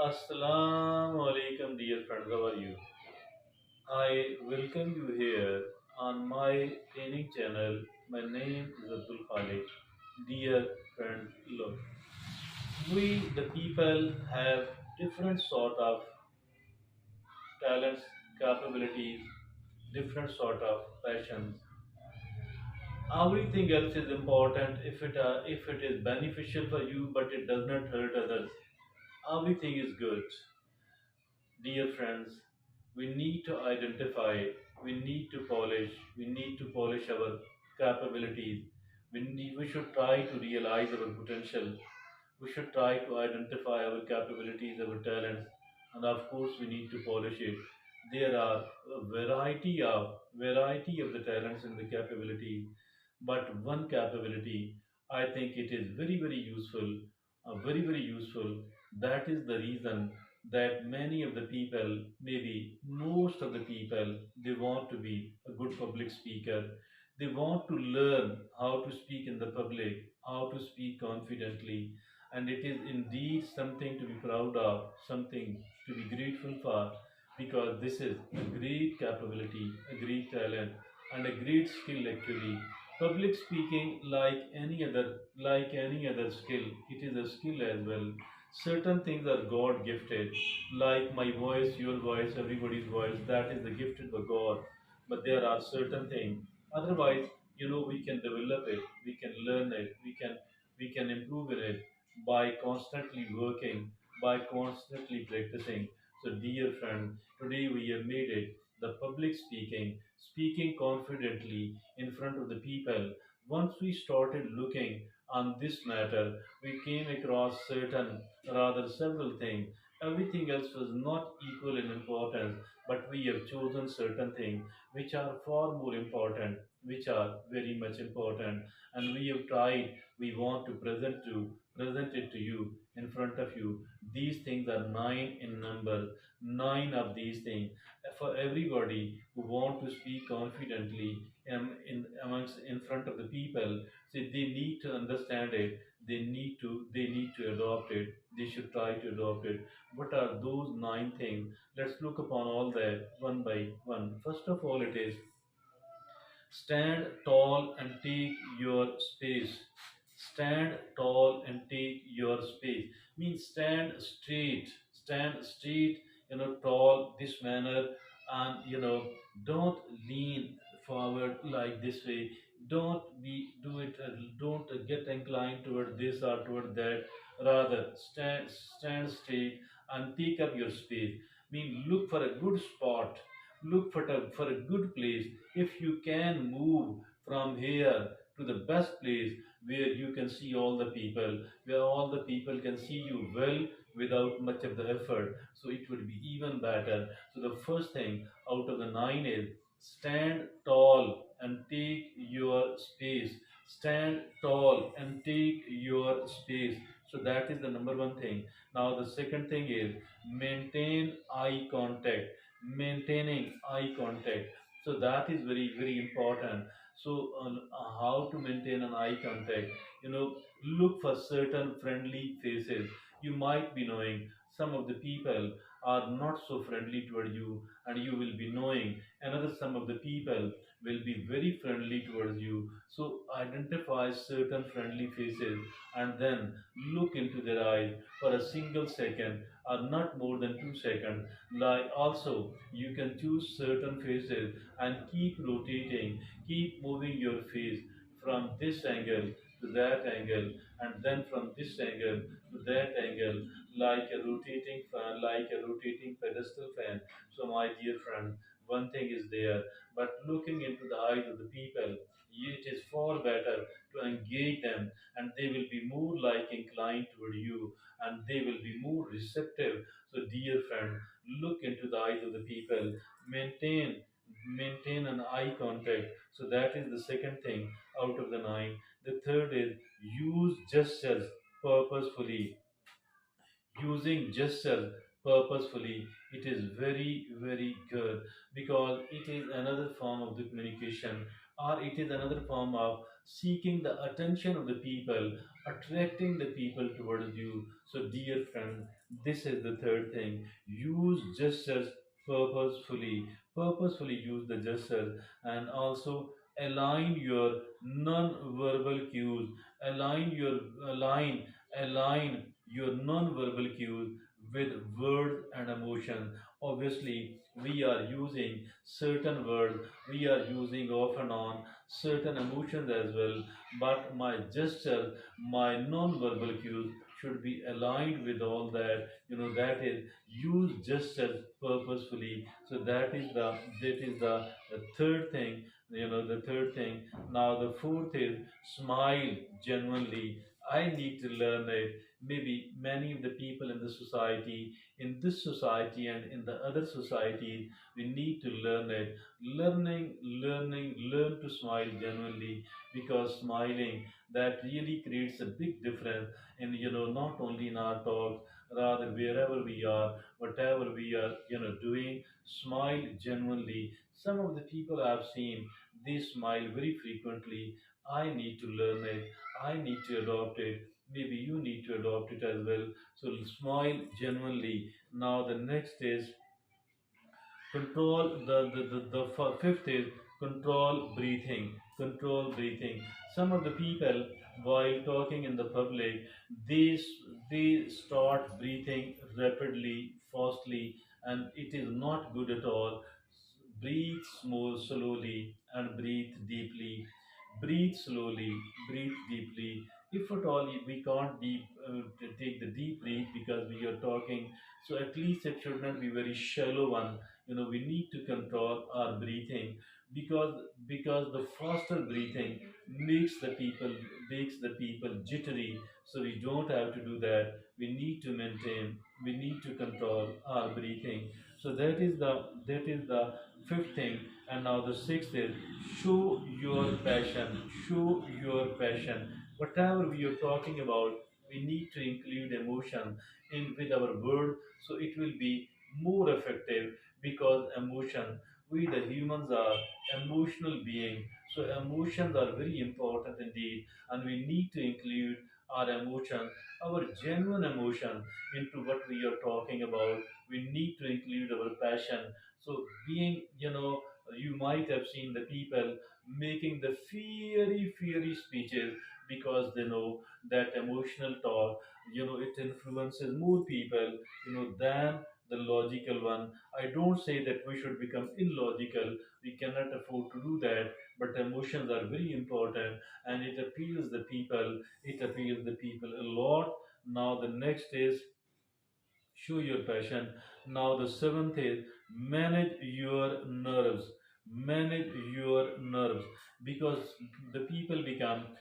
Assalamu alaikum, dear friends. How are you? I welcome you here on my training channel. My name is Abdul Khalid. Dear friends, look, we the people have different sort of talents, capabilities, different sort of passions. Everything else is important if it is beneficial for you, but it does not hurt others. Everything is good. Dear friends, we need to identify, we need to polish our capabilities. We should try to realize our potential. We should try to identify our capabilities, our talents, and of course, we need to polish it. There are a variety of the talents and the capabilities, but one capability I think it is very useful, very useful. That is the reason that many of the people, maybe most of the people, they want to be a good public speaker. They want to learn how to speak in the public, how to speak confidently, and it is indeed something to be proud of, something to be grateful for, because this is a great capability, a great talent, and a great skill actually. Public speaking, like any other skill, it is a skill as well. Certain things are God gifted, like my voice, your voice, everybody's voice, that is the gifted by God. But there are certain things. Otherwise, we can develop it, we can learn it, we can improve in it by constantly working, by constantly practicing. So, dear friend, today we have made it the public speaking, speaking confidently in front of the people. Once we started looking on this matter, we came across rather several things. Everything else was not equal in importance, but we have chosen certain things which are far more important, which are very much important, and we have tried. We want to present it to you in front of you. These things are nine in number. Nine of these things for everybody who want to speak confidently in front of the people. So they need to understand it. They need to adopt it. They should try to adopt it. What are those nine things? Let's look upon all that one by one. First of all, it is stand tall and take your space. Stand tall and take your space. Means stand straight, tall, this manner, and don't lean forward like this way. Don't get inclined toward this or toward that. Rather, stand straight and take up your space. Mean look for a good spot, look for a good place. If you can move from here to the best place where you can see all the people, where all the people can see you well without much of the effort, so it would be even better. So the first thing out of the nine is stand tall and take your space. Stand tall and take your space. So that is the number one thing. Now the second thing is maintain eye contact. Maintaining eye contact, so that is very important. So how to maintain an eye contact? Look for certain friendly faces. You might be knowing some of the people are not so friendly toward you, and you will be knowing another some of the people will be very friendly towards you. So identify certain friendly faces and then look into their eyes for a single second or not more than 2 seconds. Like also, you can choose certain faces and keep rotating, keep moving your face from this angle to that angle, and then from this angle to that angle, like a rotating fan, like a rotating pedestal fan. So, my dear friend, one thing is there, but looking into the eyes of the people, it is far better to engage them, and they will be more like inclined toward you, and they will be more receptive. So, dear friend, look into the eyes of the people, maintain an eye contact. So that is the second thing out of the nine. The third is use gestures purposefully. Using gesture purposefully, it is very good, because it is another form of the communication, or it is another form of seeking the attention of the people, attracting the people towards you. So dear friend, This is the third thing. Use gestures purposefully. Purposefully use the gestures, and also align your non-verbal cues. Align your align align your non-verbal cues with words and emotion. Obviously, we are using certain words. We are using off and on certain emotions as well. But my gestures, my non-verbal cues should be aligned with all that. That is, use gestures purposefully. So that is the third thing. The third thing. Now the fourth is smile genuinely. I need to learn it. Maybe many of the people in the society, in this society and in the other societies, we need to learn it. Learn to smile genuinely, because smiling, that really creates a big difference in, not only in our talks, rather wherever we are, whatever we are, doing. Smile genuinely. Some of the people I've seen, they smile very frequently. I need to learn it. I need to adopt it. Maybe you need to adopt it as well. So smile genuinely. Now the next is control. The fifth is control breathing. Some of the people, while talking in the public, they they start breathing rapidly, fastly, and it is not good at all. Breathe more slowly and breathe deeply. Breathe slowly, breathe deeply. If at all we can't take the deep breath because we are talking, so at least it should not be very shallow one. We need to control our breathing, because the faster breathing makes the people jittery. So we don't have to do that. We need to control our breathing. So that is the fifth thing. And now the sixth is show your passion. Show your passion. Whatever we are talking about, we need to include emotion in with our word, so it will be more effective. Because emotion, we the humans are emotional being, so emotions are very important indeed, and we need to include our emotion, our genuine emotion, into what we are talking about. We need to include our passion. So being, you might have seen the people making the fiery speeches, because they know that emotional talk, it influences more people, than the logical one. I don't say that we should become illogical. We cannot afford to do that. But emotions are very important, and it appeals the people. It appeals the people a lot. Now the next is show your passion. Now, the seventh is manage your nerves. Manage your nerves, because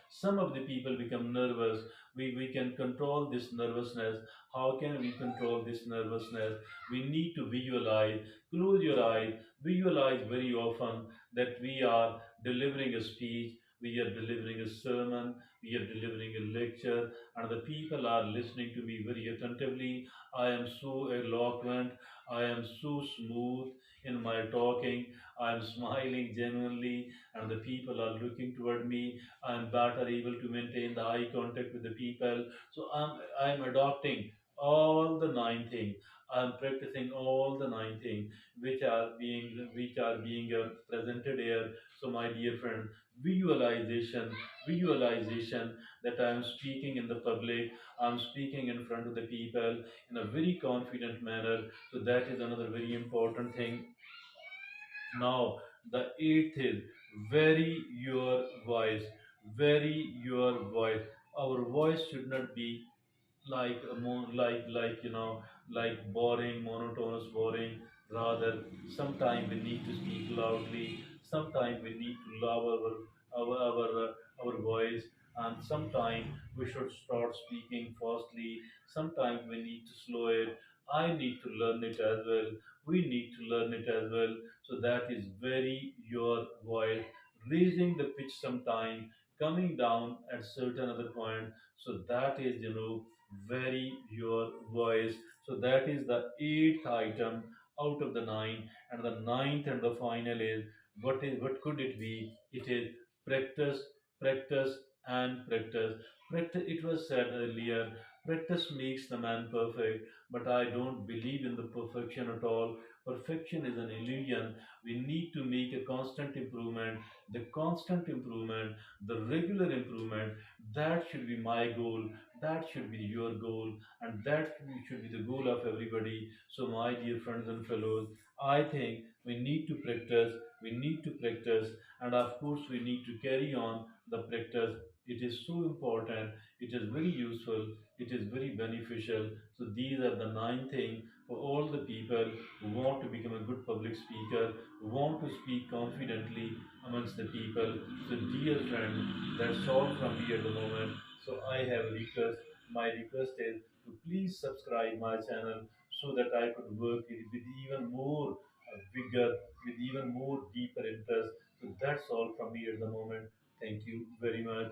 some of the people become nervous. We can control this nervousness. How can we control this nervousness? We need to visualize. Close your eyes. Visualize very often that we are delivering a speech, we are delivering a sermon, we are delivering a lecture, and the people are listening to me very attentively. I am so eloquent. I am so smooth in my talking. I am smiling genuinely, and the people are looking toward me. I am better able to maintain the eye contact with the people. So I'm adopting all the nine things. I'm practicing all the nine things which are being presented here. So my dear friend, visualization, visualization that I am speaking in the public. I'm speaking in front of the people in a very confident manner. So that is another very important thing. Now, the eighth is vary your voice. Vary your voice. Our voice should not be like a like boring, monotonous, boring. Rather, sometimes we need to speak loudly. Sometimes we need to lower our voice, and sometimes we should start speaking fastly. Sometimes we need to slow it. I need to learn it as well. We need to learn it as well. So that is very your voice, raising the pitch sometime, coming down at certain other point. So that is, vary your voice. So that is the eighth item out of the nine. And the ninth and the final is, what could it be? It is practice, practice, and practice. Practice. It was said earlier. Practice makes the man perfect, but I don't believe in the perfection at all. Perfection is an illusion. We need to make a constant improvement. The constant improvement, the regular improvement, that should be my goal. That should be your goal. And that should be the goal of everybody. So, my dear friends and fellows, I think we need to practice. We need to practice. And of course, we need to carry on the practice. It is so important. It is very useful, it is very beneficial. So these are the 9 things for all the people who want to become a good public speaker, who want to speak confidently amongst the people. So dear friend, that's all from me at the moment. So I have a request. My request is to please subscribe my channel so that I could work with even more vigor, with even more deeper interest. So that's all from me at the moment. Thank you very much.